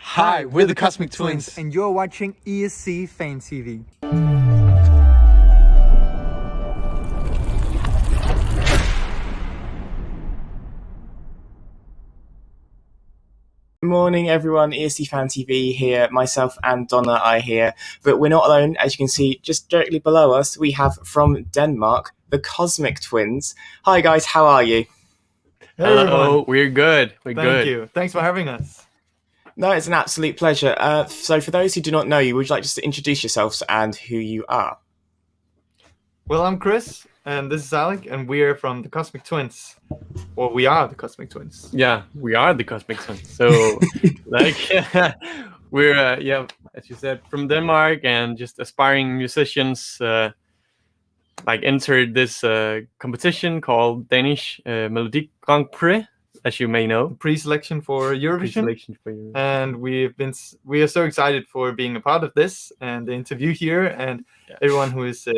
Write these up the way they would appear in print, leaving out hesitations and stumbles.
Hi, we're the Cosmic Twins. And you're watching ESC Fan TV. Morning everyone, ESC Fan TV here. Myself and Donna are here, but we're not alone. As you can see, just directly below us, we have from Denmark, the Cosmic Twins. Hi guys, how are you? Hello, we're good. We're good. Thank you. Thanks for having us. No, it's an absolute pleasure. So for those who do not know you, would you like just to introduce yourselves and who you are? Well, I'm Chris, and this is Alec, and we're from the Cosmic Twins. Or we are the Cosmic Twins. Yeah, we are the Cosmic Twins. So, we're, as you said, from Denmark and just aspiring musicians, entered this competition called Danish Melodi Grand Prix, as you may know. Pre-selection for Eurovision. And we are so excited for being a part of this and the interview here, and everyone who is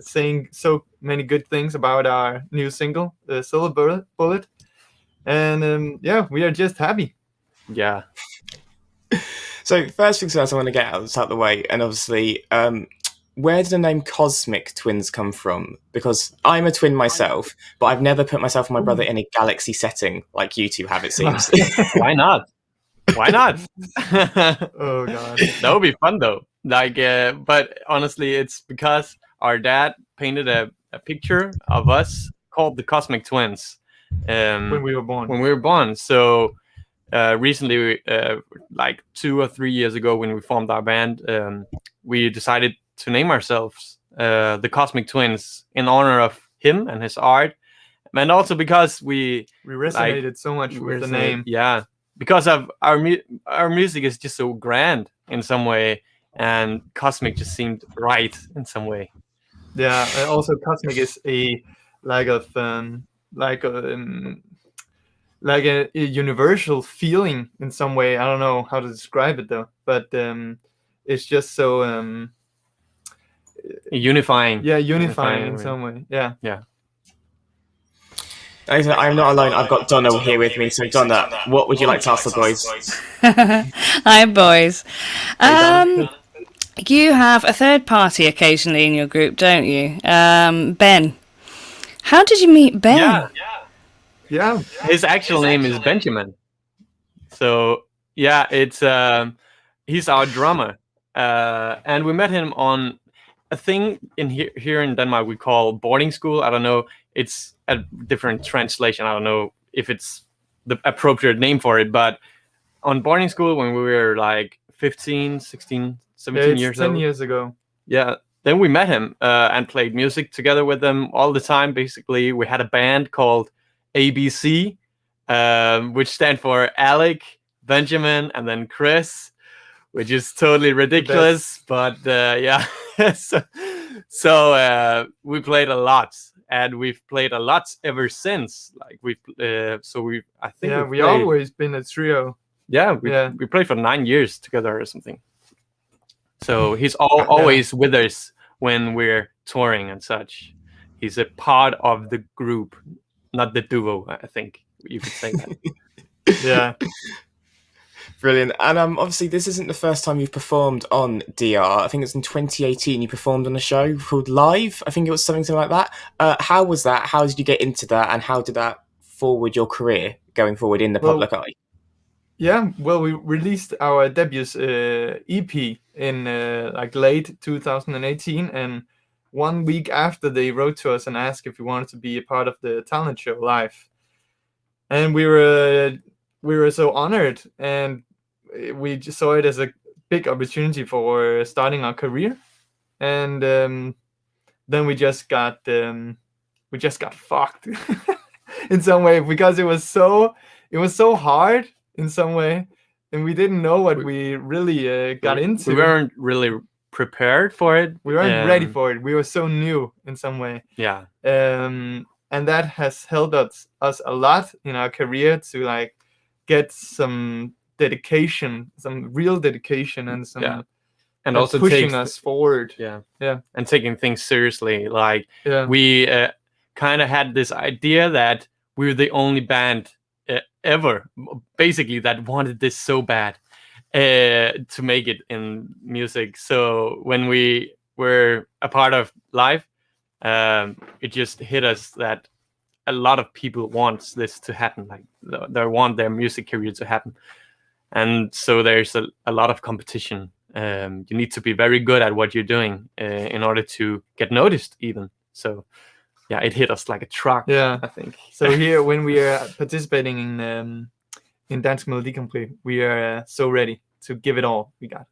saying so many good things about our new single, the Silver Bullet. And we are just happy. Yeah. So first things first, I want to get out of the way, and obviously, where did the name Cosmic Twins come from? Because I'm a twin myself, but I've never put myself and my brother in a galaxy setting like you two have, it seems. Why not? Why not? Oh god, that would be fun though. But honestly, it's because our dad painted a picture of us called the Cosmic Twins when we were born. So recently, 2 or 3 years ago, when we formed our band, we decided to name ourselves the Cosmic Twins in honor of him and his art, and also because we resonated so much with the name. Yeah, because of our music is just so grand in some way, and Cosmic just seemed right in some way. Yeah, and also Cosmic is a universal feeling in some way. I don't know how to describe it though, but it's just so unifying. Yeah, unifying in some way. Yeah. I'm not alone. I've got Donna here with me. So Donna, what would you like to ask the boys? Hi, boys. You have a third party occasionally in your group, don't you? Ben. How did you meet Ben? Yeah. His actual name is Benjamin. So it's he's our drummer, and we met him on a thing in here in Denmark we call boarding school. I don't know. It's a different translation. I don't know if it's the appropriate name for it, but on boarding school when we were like 15, 16, 17 years old. 10 years ago. Yeah. Then we met him and played music together with him all the time. Basically, we had a band called ABC, which stand for Alec, Benjamin, and then Chris, which is totally ridiculous. But so we played a lot, and we've played a lot ever since. We've always been a trio. We played for 9 years together or something. So he's always with us when we're touring and such. He's a part of the group, not the duo. I think you could say that. Yeah. Brilliant. And obviously this isn't the first time you've performed on DR. I think it's in 2018 you performed on a show called Live. I think it was something like that. How was that? How did you get into that? And how did that forward your career going forward in the public eye? Yeah, well, we released our debut EP in late 2018, and 1 week after they wrote to us and asked if we wanted to be a part of the talent show Live. And we were so honored, and we just saw it as a big opportunity for starting our career. And then we just got fucked in some way, because it was so hard in some way, and we didn't know what we really got into. We weren't really prepared for it. We weren't ready for it. We were so new in some way. Yeah. And that has helped us a lot in our career to get some dedication, some real dedication, and some and also pushing us forward. Yeah. And taking things seriously. We kind of had this idea that we were the only band ever, basically, that wanted this so bad to make it in music. So when we were a part of live, it just hit us that a lot of people want this to happen. Like they want their music career to happen, and so there's a lot of competition. You need to be very good at what you're doing in order to get noticed, even. So yeah, it hit us like a truck. Yeah, I think. So here, when we are participating in DANSK MELODI GRAND PRIX, we are so ready to give it all we got.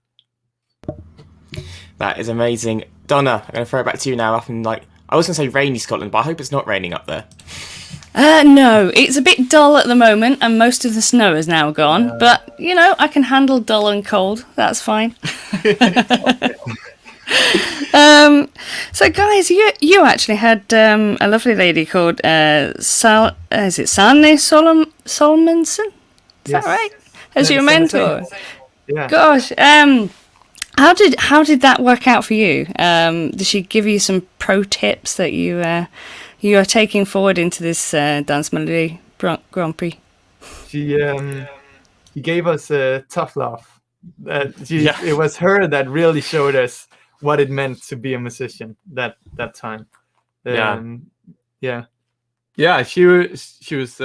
That is amazing. Donna, I'm going to throw it back to you now. Up in, like, I was going to say rainy Scotland, but I hope it's not raining up there. No, it's a bit dull at the moment, and most of the snow is now gone. But, you know, I can handle dull and cold. That's fine. So, guys, you actually had a lovely lady called is it Sanne Solomonsson? Is that right? As your mentor? Yeah. Gosh, how did that work out for you? Did she give you some pro tips that you are taking forward into this DANSK MELODI Grand Prix? She gave us a tough love. It was her that really showed us what it meant to be a musician that time. Yeah, she was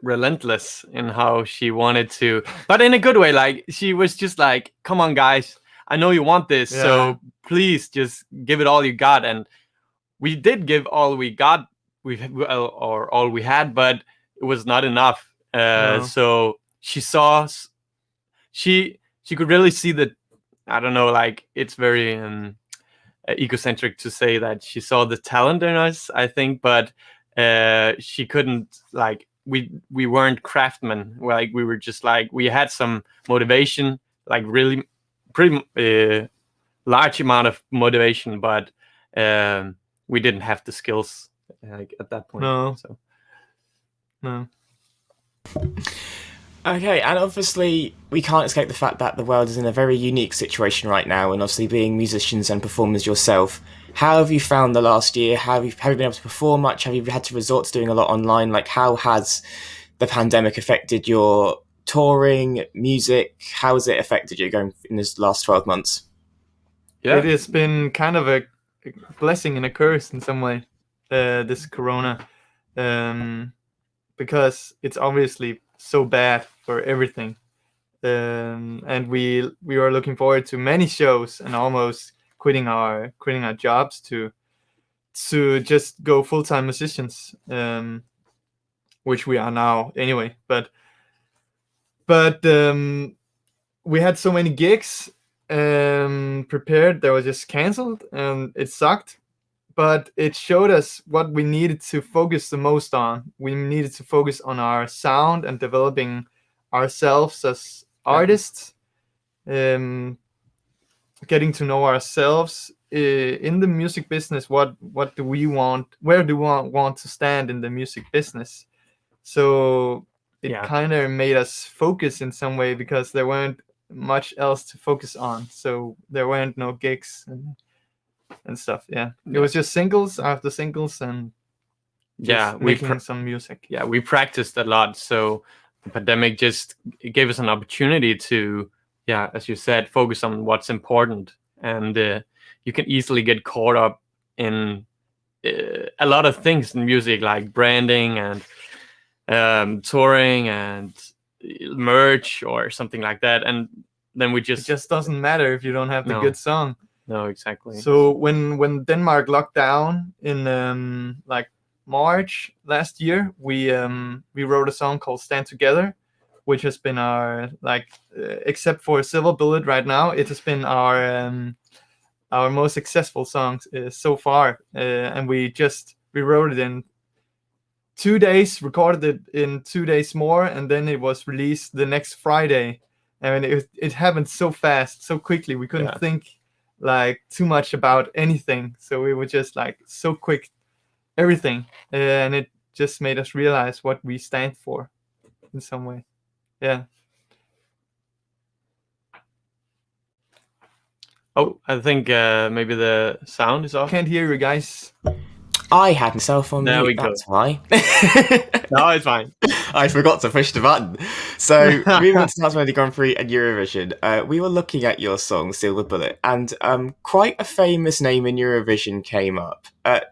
relentless in how she wanted to, but in a good way. Like she was just like, "Come on, guys, I know you want this, so please just give it all you got." And we did give all we got, or all we had, but it was not enough. So she saw, she could really see that. I don't know, like it's very egocentric to say that she saw the talent in us, I think, but she couldn't, like, we weren't craftsmen. Like we were just like, we had some motivation, like really pretty large amount of motivation, but we didn't have the skills like at that point. No. Okay, and obviously we can't escape the fact that the world is in a very unique situation right now, and obviously being musicians and performers yourself, how have you found the last year? Have you been able to perform much? Have you had to resort to doing a lot online? Like, how has the pandemic affected your touring, music? How has it affected you going in this last 12 months? Yeah, it has been kind of a blessing and a curse in some way, this corona, because it's obviously so bad for everything, and we were looking forward to many shows and almost quitting our jobs to just go full-time musicians, which we are now anyway. But we had so many gigs prepared that were just canceled, and it sucked. But it showed us what we needed to focus the most on. We needed to focus on our sound and developing ourselves as artists, getting to know ourselves in the music business. What do we want? Where do we want to stand in the music business? So it kind of made us focus in some way, because there weren't much else to focus on. So there weren't no gigs and stuff. It was just singles after singles and making some music. We practiced a lot, so the pandemic just gave us an opportunity to as you said, focus on what's important. And you can easily get caught up in a lot of things in music, like branding and touring and merch or something like that, and then it just doesn't matter if you don't have the good song. No, exactly. So when Denmark locked down in like March last year, we wrote a song called "Stand Together," which has been our, like, except for Silver Bullet right now, it has been our most successful songs so far. And we wrote it in 2 days, recorded it in 2 days more, and then it was released the next Friday. I mean, it happened so fast, so quickly. We couldn't think like too much about anything, so we were just like so quick, everything, and it just made us realize what we stand for in some way. Oh, I think maybe the sound is off. Can't hear you guys. I had myself on there mute, we go. that's why. No, it's fine. I forgot to push the button. So, moving on to Dance Melody Grand Prix and Eurovision, we were looking at your song, Silver Bullet, and quite a famous name in Eurovision came up.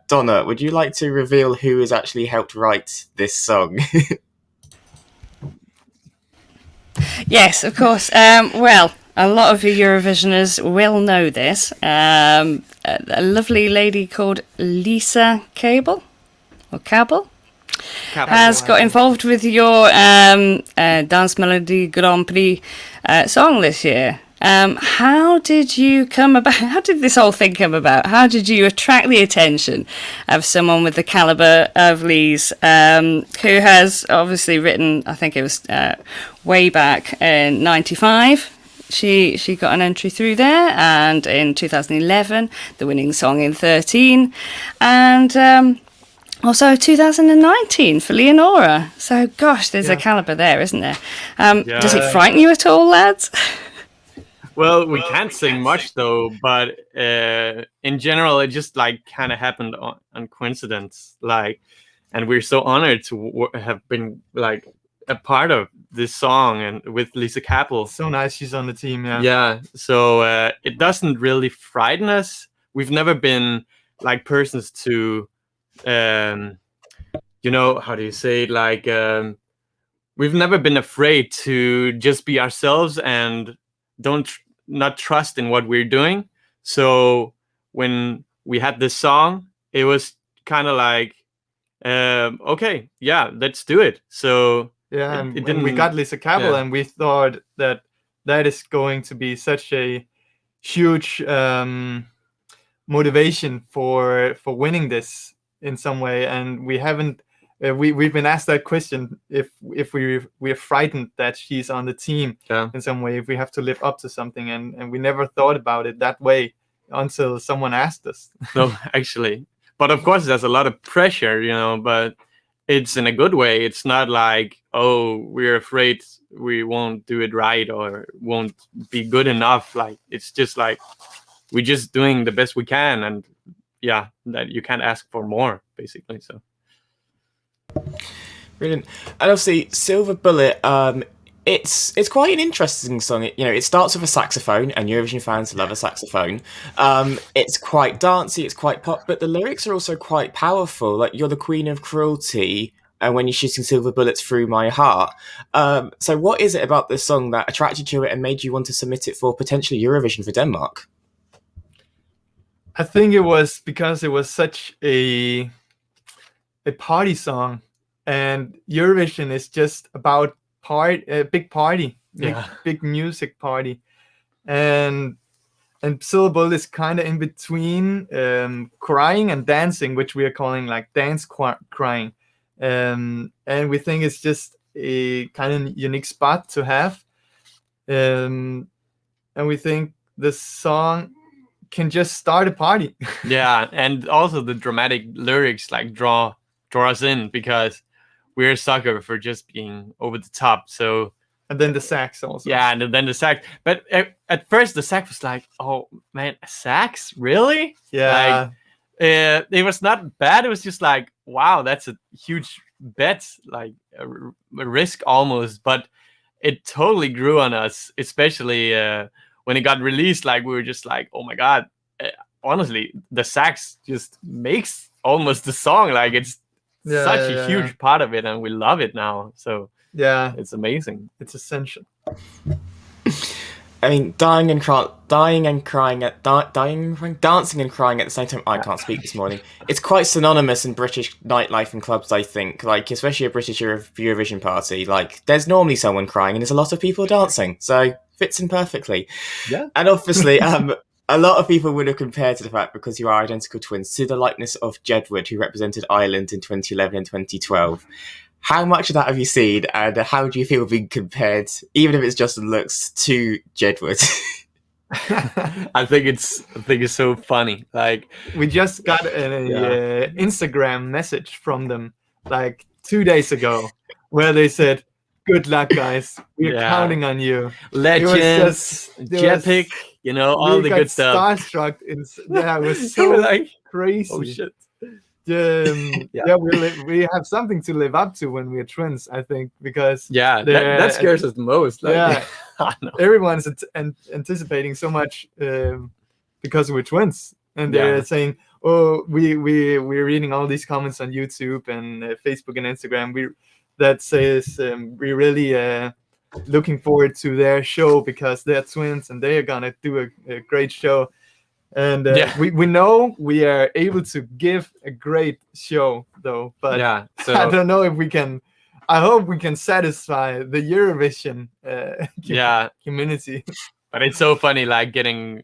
Donna, would you like to reveal who has actually helped write this song? Yes, of course. Well, a lot of you Eurovisioners will know this. A lovely lady called Lisa Cable has got involved with your Dance Melody Grand Prix song this year. How did you come about? How did this whole thing come about? How did you attract the attention of someone with the caliber of Lee's, who has obviously written, I think it was way back in '95. She got an entry through there, and in 2011, the winning song in 13, and also 2019 for Leonora. So, gosh, there's a caliber there, isn't there? Does it frighten you at all, lads? Well, we can't sing much though, but in general, it just like kind of happened on coincidence. Like, and we're so honored to have been like a part of this song and with Lisa Kappel. So nice, she's on the team. Yeah. Yeah. So it doesn't really frighten us. We've never been like persons to, you know, how do you say it? Like, we've never been afraid to just be ourselves and not trust in what we're doing. So when we had this song, it was kind of like, okay, yeah, let's do it. So yeah, and we got Lisa Kappel, and we thought that is going to be such a huge motivation for winning this in some way. And we haven't. We've been asked that question if we're frightened that she's on the team in some way, if we have to live up to something, and we never thought about it that way until someone asked us. No, actually, but of course there's a lot of pressure, you know, but it's in a good way. It's not like, oh, we're afraid we won't do it right or won't be good enough. Like, it's just like we're just doing the best we can, and yeah, that you can't ask for more, basically. So. Brilliant. And obviously, Silver Bullet, it's quite an interesting song. It starts with a saxophone, and Eurovision fans love a saxophone. It's quite dancey, it's quite pop, but the lyrics are also quite powerful. Like, you're the queen of cruelty, and when you're shooting silver bullets through my heart. So what is it about this song that attracted you to it and made you want to submit it for potentially Eurovision for Denmark? I think it was because it was such a party song, and Eurovision is just about a big party, big music party, and Silver Bullet is kind of in between crying and dancing, which we are calling like dance crying, and we think it's just a kind of unique spot to have, and we think this song can just start a party. Yeah, and also the dramatic lyrics like draw us in, because we're a sucker for just being over the top. So, and then the sax also. Yeah, and then the sax. But at first the sax was like, oh man, a sax? Really? Yeah. Like, it was not bad. It was just like, wow, that's a huge bet, like a risk almost. But it totally grew on us, especially when it got released. Like, we were just like, oh my God. Honestly, the sax just makes almost the song. Like, it's such a huge part of it, and we love it now. So yeah, it's amazing. It's essential. I mean, dancing and crying at the same time. I can't speak this morning. It's quite synonymous in British nightlife and clubs, I think. Like, especially a British Eurovision party. Like, there's normally someone crying, and there's a lot of people dancing. So fits in perfectly. Yeah. And obviously, a lot of people would have compared to the fact, because you are identical twins, to the likeness of Jedward, who represented Ireland in 2011 and 2012. How much of that have you seen, and how do you feel being compared, even if it's just looks, to Jedward? I think it's so funny. Like, we just got an Instagram message from them like 2 days ago, where they said, "Good luck, guys. We're counting on you." Legends, Jepic, all the good stuff. Starstruck. It was so like, crazy. Oh shit! Yeah, we have something to live up to when we're twins, I think, because that scares us the most. Like, yeah, I know. everyone's anticipating so much because we're twins, and they're saying, "Oh, we're reading all these comments on YouTube and Facebook and Instagram. That says we're really looking forward to their show because they're twins and they are gonna do a great show." And we know we are able to give a great show, though. But so I don't know if we can. I hope we can satisfy the Eurovision community. But it's so funny, like getting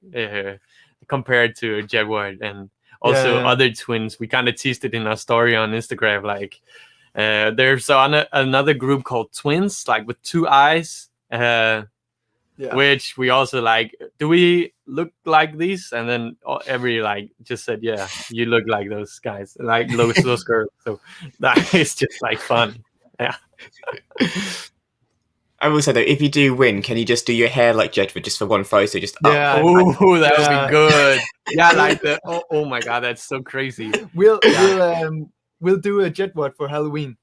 compared to Jedward and also other twins. We kind of teased it in our story on Instagram. Like there's another group called Twins, like with 2 eyes. Which we also like, do we look like these? And then every just said, yeah, you look like those guys, like those girls. So that is just like fun. Yeah. I will say though, if you do win, can you just do your hair like Jedward just for one photo? Just Ooh, that would be good. Yeah, like the oh my god, that's so crazy. We'll do a Jedward for Halloween.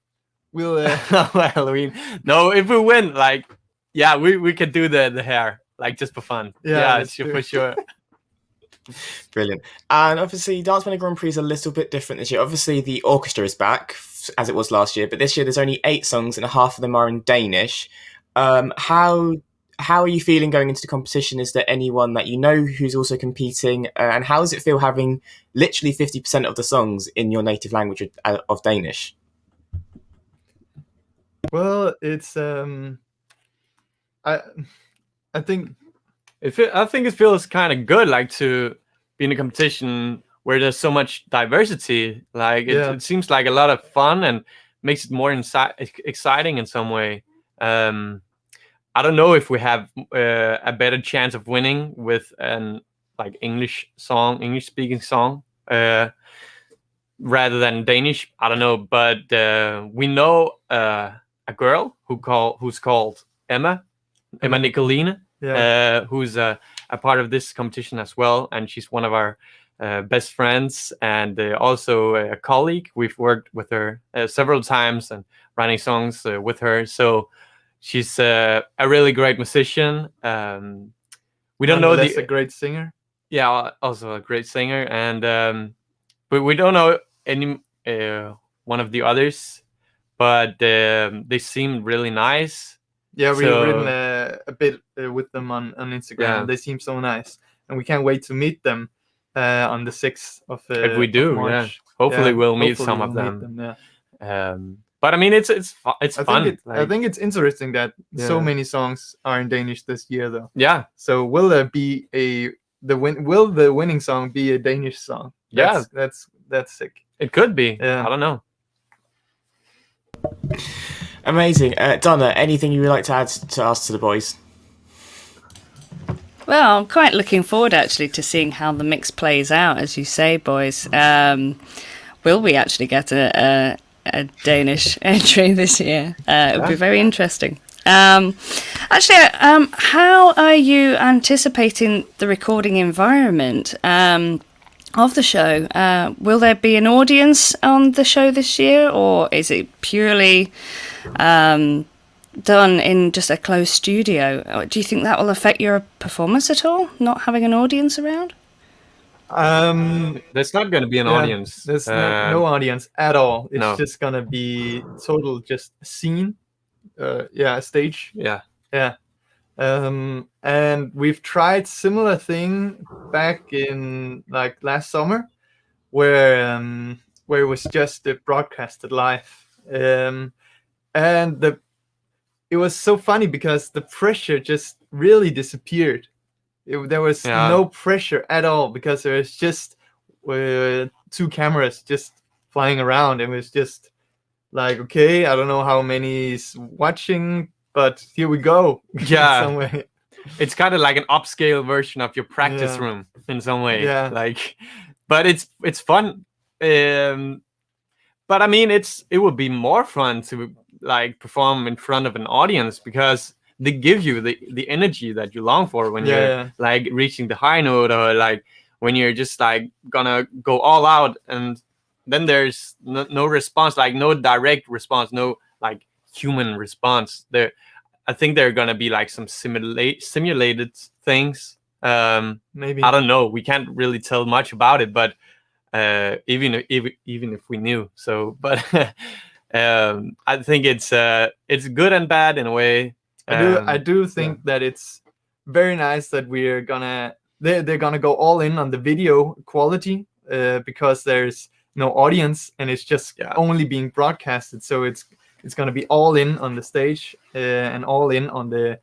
We'll Halloween. No, if we win, we could do the hair, like just for fun. Yeah, for sure. Brilliant. And obviously, Dance Melody Grand Prix is a little bit different this year. Obviously, the orchestra is back, as it was last year, but this year there's only 8 songs and half of them are in Danish. How are you feeling going into the competition? Is there anyone that you know who's also competing? And how does it feel having literally 50% of the songs in your native language of Danish? Well, it's I think it feels kind of good, like to be in a competition where there's so much diversity. Like it seems like a lot of fun and makes it more exciting in some way. I don't know if we have a better chance of winning with an English speaking song rather than Danish. I don't know, but we know a girl who's called Emma Nicoline, who's a part of this competition as well, and she's one of our best friends and also a colleague. We've worked with her several times and writing songs with her. So she's a really great musician. We don't know a great singer. Yeah, also a great singer, and but we don't know any one of the others. But they seem really nice. Yeah, we've written a bit with them on Instagram. Yeah. They seem so nice, and we can't wait to meet them on the 6th of if we do, March. Hopefully we'll meet some of them. But I mean, it's fun. I think it's interesting that so many songs are in Danish this year, though. Yeah. So will there be will the winning song be a Danish song? That's sick. It could be. Yeah. I don't know. Amazing. Donna, anything you would like to add to us, to the boys? Well, I'm quite looking forward actually to seeing how the mix plays out, as you say, boys. Will we actually get a Danish entry this year? It would be very interesting. Actually, how are you anticipating the recording environment of the show? Will there be an audience on the show this year, or is it purely done in just a closed studio? Do you think that will affect your performance at all, not having an audience around? There's not going to be an audience. There's no audience at all. It's just going to be total just scene. A stage. Yeah. And we've tried similar thing back in last summer, where it was just broadcasted live, and it was so funny because the pressure just really disappeared. There was no pressure at all because there was just 2 cameras just flying around. It was just okay, I don't know how many is watching, but here we go. Yeah. In some way. It's kind of like an upscale version of your practice room in some way. Yeah. But it's fun. But I mean, it would be more fun to perform in front of an audience because they give you the energy that you long for when you're reaching the high note, or when you're just gonna go all out and then there's no response, like no direct response, no like human response. I think there are gonna be like some simulated things. Maybe. I don't know. We can't really tell much about it, but even if we knew. So, but I think it's good and bad in a way. I do think that it's very nice that they're gonna go all in on the video quality because there's no audience and it's just only being broadcasted. So it's gonna be all in on the stage and all in on the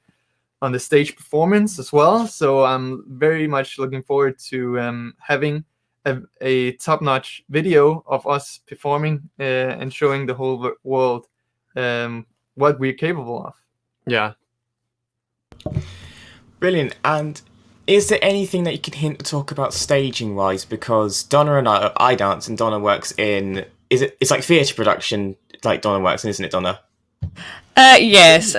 stage performance as well. So I'm very much looking forward to having a top-notch video of us performing and showing the whole world what we're capable of. Yeah. Brilliant. And is there anything that you can hint or talk about staging-wise? Because Donna and I dance, and Donna works in... It's like theatre production, like Donna works in, isn't it, Donna? Yes.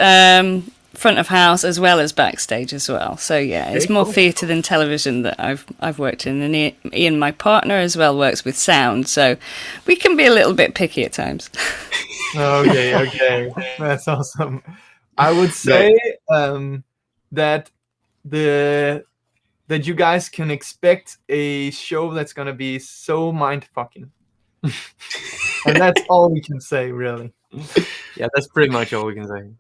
Front of house as well as backstage as well. So yeah, it's more theatre than television that I've worked in. And Ian, my partner, as well works with sound, so we can be a little bit picky at times. Okay, that's awesome. I would say that you guys can expect a show that's gonna be so mind-fucking. And that's all we can say, really. Yeah, that's pretty much all we can say.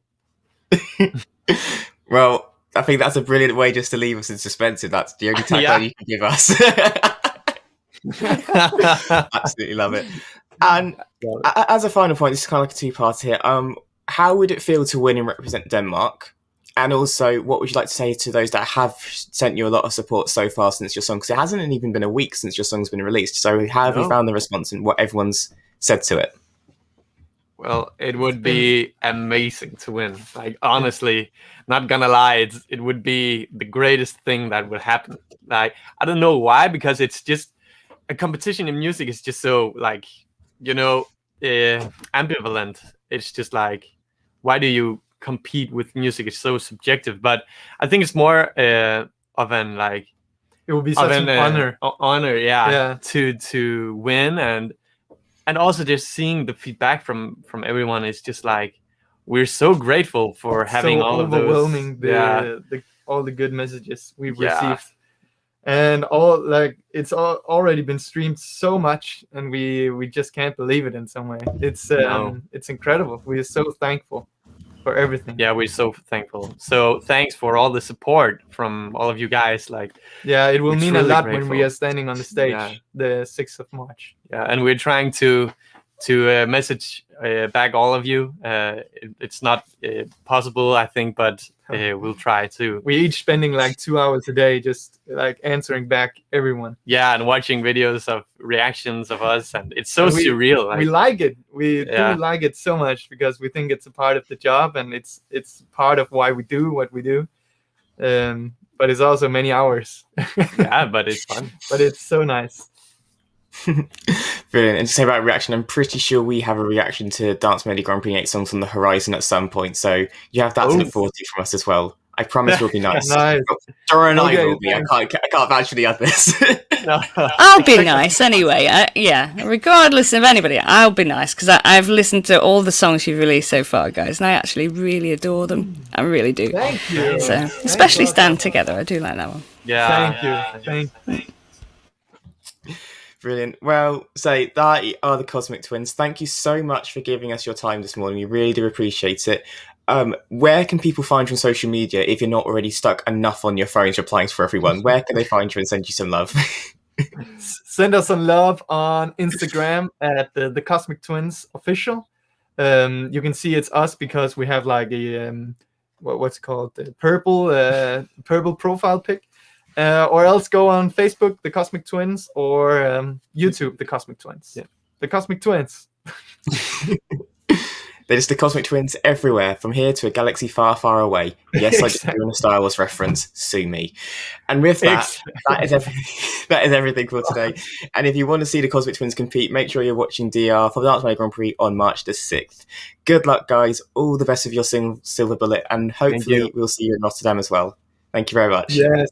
Well, I think that's a brilliant way just to leave us in suspense. That's the only tagline you can give us. Absolutely love it. And as a final point, this is kind of like a two-part here. How would it feel to win and represent Denmark? And also, what would you like to say to those that have sent you a lot of support so far since your song? Because it hasn't even been a week since your song's been released. So how have you found the response and what everyone's said to it? Well, it would be amazing to win. Like, honestly, not gonna lie, it would be the greatest thing that would happen. Like, I don't know why, because it's just a competition in music is just so, like, ambivalent. It's just like, why do you compete with music? It's so subjective. But I think it's more of an, like, it would be such an honor. Honor, to win, and also just seeing the feedback from everyone is just like, we're so grateful for having all of those. Overwhelming, all the good messages we've received, and it's already been streamed so much, and we just can't believe it in some way. It's incredible. We are so thankful for everything. Yeah, we're so thankful. So thanks for all the support from all of you guys. Like, it will mean really a lot grateful when we are standing on the stage the 6th of March. Yeah, and we're trying to message back all of you. It's not possible, I think, but we'll try to. We're each spending like 2 hours a day just like answering back everyone. Yeah, and watching videos of reactions of us, and it's so surreal. We like it. We do like it so much because we think it's a part of the job, and it's part of why we do what we do. But it's also many hours. Yeah, but it's fun. But it's so nice. Brilliant. And to say about reaction, I'm pretty sure we have a reaction to DANSK MELODI GRAND PRIX 8 songs on the horizon at some point, so you have that to look forward to from us as well. I promise we'll be nice. Dora and I will be. I can't vouch for the others. I'll be nice anyway. Regardless of anybody, I'll be nice because I've listened to all the songs you've released so far, guys, and I actually really adore them. I really do. Thank you. So, especially Stand Together. I do like that one. Yeah. Thank you. Brilliant. Well, so that are the Cosmic Twins. Thank you so much for giving us your time this morning. We really do appreciate it. Where can people find you on social media if you're not already stuck enough on your phones replying for everyone? Where can they find you and send you some love? Send us some love on Instagram at the Cosmic Twins official. You can see it's us because we have like a what's it called, the purple profile pic. Or else go on Facebook, The Cosmic Twins, or YouTube, The Cosmic Twins. Yeah, The Cosmic Twins. They're just the Cosmic Twins everywhere, from here to a galaxy far, far away. Yes, I just doing a Star Wars reference. Sue me. And with that, that is everything for today. And if you want to see the Cosmic Twins compete, make sure you're watching DR for the DANSK MELODI Grand Prix on March the 6th. Good luck, guys. All the best of your silver bullet, and hopefully we'll see you in Rotterdam as well. Thank you very much. Yes.